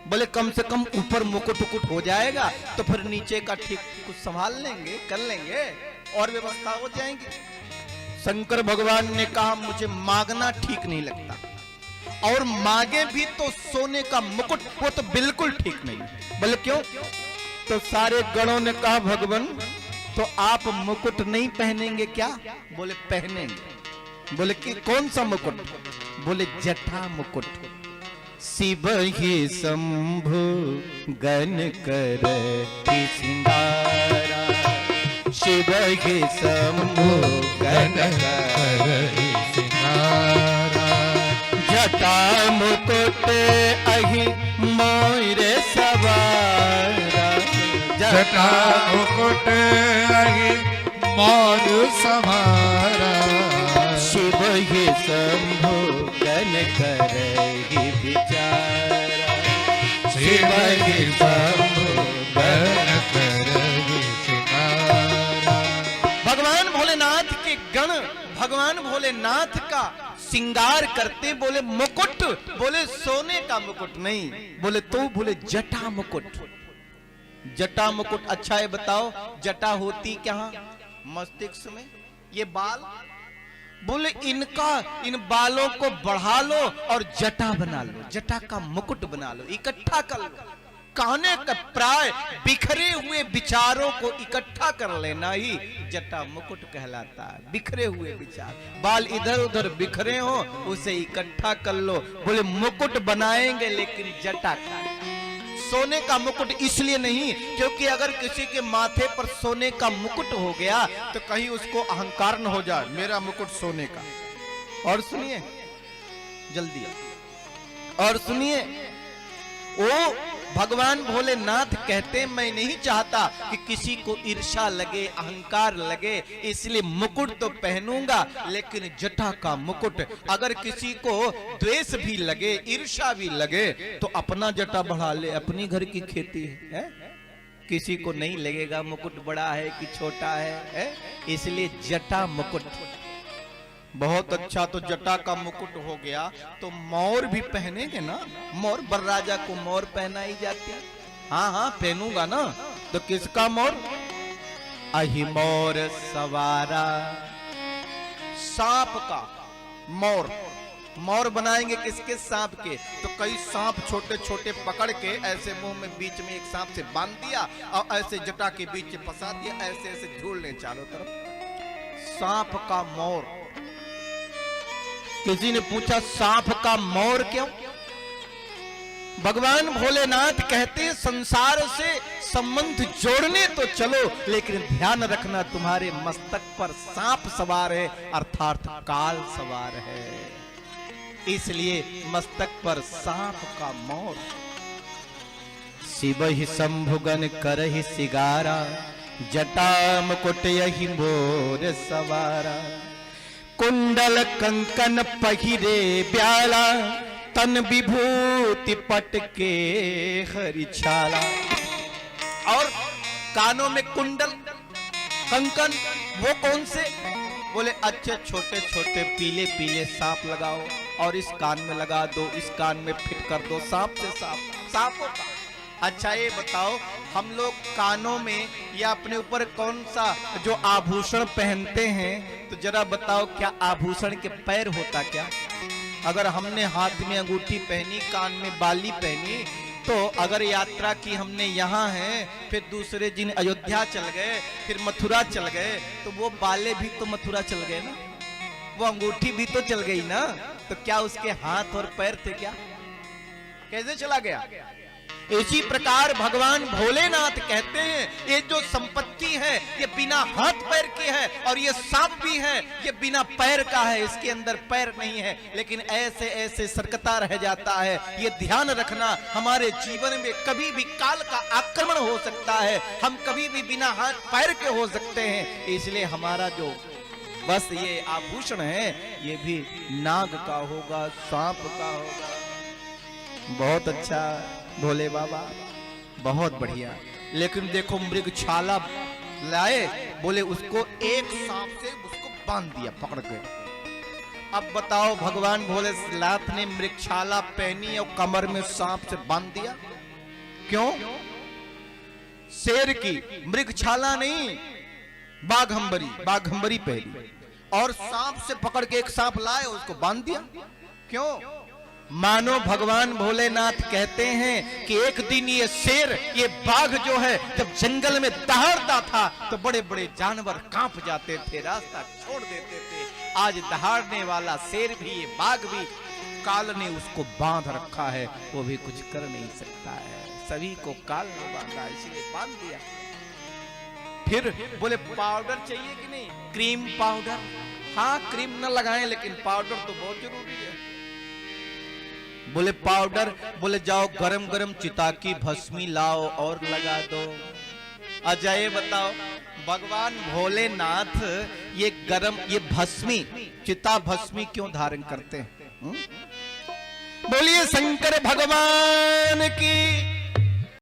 बोले कम से कम ऊपर मुकुट उकुट हो जाएगा तो फिर नीचे का ठीक कुछ संभाल लेंगे, कर लेंगे और व्यवस्था हो जाएगी। शंकर भगवान ने कहा मुझे मांगना ठीक नहीं लगता और मांगे भी तो सोने का मुकुट, वो तो बिल्कुल ठीक नहीं। बोले क्यों? तो सारे गणों ने कहा भगवान तो आप मुकुट नहीं पहनेंगे क्या? बोले पहनेंगे। बोले कि कौन सा मुकुट? बोले जटा मुकुट। शिव ही शंभु गण कर सिंगारा, शिव ही शंभु गण कर सिंगारा, जटा मुकुट अहि मोर सवारा, जटा मुकुट अहि मोर सवारा, शिव ही शंभु गण करहि विचारा, शिव ही शंभु गण करहि सिंगारा। भगवान भोलेनाथ के गण भगवान भोलेनाथ का श्रृंगार करते। बोले मुकुट, बोले सोने का मुकुट नहीं, बोले तो बोले जटा मुकुट। जटा मुकुट। अच्छा ये बताओ जटा होती क्या? मस्तिष्क में ये बाल। बोले इन बालों को बढ़ा लो और जटा बना लो, जटा का मुकुट बना लो, इकट्ठा कर लो। कहने का प्राय बिखरे हुए विचारों को इकट्ठा कर लेना ही जटा मुकुट कहलाता है। बिखरे हुए विचार, बाल इधर उधर बिखरे हो उसे इकट्ठा कर लो। बोले मुकुट बनाएंगे लेकिन जटा का, सोने का मुकुट इसलिए नहीं क्योंकि अगर किसी के माथे पर सोने का मुकुट हो गया तो कहीं उसको अहंकार न हो जाए मेरा मुकुट सोने का। और सुनिए जल्दी, और सुनिए वो भगवान भोलेनाथ कहते मैं नहीं चाहता कि किसी को ईर्ष्या लगे, अहंकार लगे, इसलिए मुकुट तो पहनूंगा लेकिन जटा का मुकुट। अगर किसी को द्वेष भी लगे, ईर्ष्या भी लगे तो अपना जटा बढ़ा ले, अपनी घर की खेती है, किसी को नहीं लगेगा मुकुट बड़ा है कि छोटा है? इसलिए जटा मुकुट बहुत अच्छा। तो जटा का मुकुट हो गया तो मोर भी पहनेंगे ना, मोर बरराजा को मोर पहनाई जाती है। हाँ हाँ पहनूंगा ना। तो किसका मोर? अहि मोर सवारा, सांप का मोर। मोर बनाएंगे किसके? सांप के। तो कई सांप छोटे छोटे पकड़ के ऐसे मुंह में बीच में एक सांप से बांध दिया और ऐसे जटा के बीच में फंसा दिया, ऐसे ऐसे झूल ले चारों तरफ। सांप का मोर। किसी ने पूछा सांप का मोर क्यों? भगवान भोलेनाथ कहते संसार से संबंध जोड़ने तो चलो लेकिन ध्यान रखना तुम्हारे मस्तक पर सांप सवार है अर्थात काल सवार है, इसलिए मस्तक पर सांप का मोर। शिव ही शंभुगन करहि सिगारा, जटा मुकुट यही मोर सवारा, कुंडल कंकन पहिरे ब्याला, तन विभूति पट के हरिछाला। और कानों में कुंडल कंकन, वो कौन से? बोले अच्छे छोटे छोटे पीले पीले सांप लगाओ और इस कान में लगा दो, इस कान में फिट कर दो, सांप से सांप, सांपों का। अच्छा ये बताओ हम लोग कानों में या अपने ऊपर कौन सा जो आभूषण पहनते हैं तो जरा बताओ क्या आभूषण के पैर होता क्या? अगर हमने हाथ में अंगूठी पहनी, कान में बाली पहनी, तो अगर यात्रा की हमने यहाँ है फिर दूसरे दिन अयोध्या चल गए, फिर मथुरा चल गए, तो वो बाले भी तो मथुरा चल गए ना, वो अंगूठी भी तो चल गई ना। तो क्या उसके हाथ और पैर थे क्या? कैसे चला गया? इसी प्रकार भगवान भोलेनाथ कहते हैं ये जो संपत्ति है ये बिना हाथ पैर की है और ये सांप भी है ये बिना पैर का है, इसके अंदर पैर नहीं है लेकिन ऐसे ऐसे सरकता रह जाता है। ये ध्यान रखना, हमारे जीवन में कभी भी काल का आक्रमण हो सकता है, हम कभी भी बिना हाथ पैर के हो सकते हैं, इसलिए हमारा जो बस ये आभूषण है ये भी नाग का होगा, सांप का होगा। बहुत अच्छा भोले बाबा, बहुत बढ़िया। लेकिन देखो मृगछाला लाए, बोले उसको एक सांप से उसको बांध दिया पकड़ के। अब बताओ भगवान भोलेनाथ ने मृगछाला पहनी और कमर में सांप से बांध दिया, क्यों? शेर की मृगछाला नहीं, बाघंबरी पहली, और सांप से पकड़ के एक सांप लाए, उसको बांध दिया। क्यों? मानो भगवान भोलेनाथ कहते हैं कि एक दिन ये शेर, ये बाघ जो है, जब जंगल में दहाड़ता था तो बड़े बड़े जानवर कांप जाते थे, रास्ता छोड़ देते थे। आज दहाड़ने वाला शेर भी, ये बाघ भी, काल ने उसको बांध रखा है, वो भी कुछ कर नहीं सकता है। सभी को काल ने बांधा, इसलिए बांध दिया। फिर बोले पाउडर चाहिए कि नहीं? Cream powder. हाँ, क्रीम न लगाएं, लेकिन पाउडर तो बहुत जरूरी है। बोले पाउडर, बोले जाओ गरम गरम चिता की भस्मी लाओ और लगा दो। अजय बताओ, भगवान भोलेनाथ ये गरम, ये भस्मी, चिता भस्मी क्यों धारण करते हैं? बोलिए शंकर भगवान की।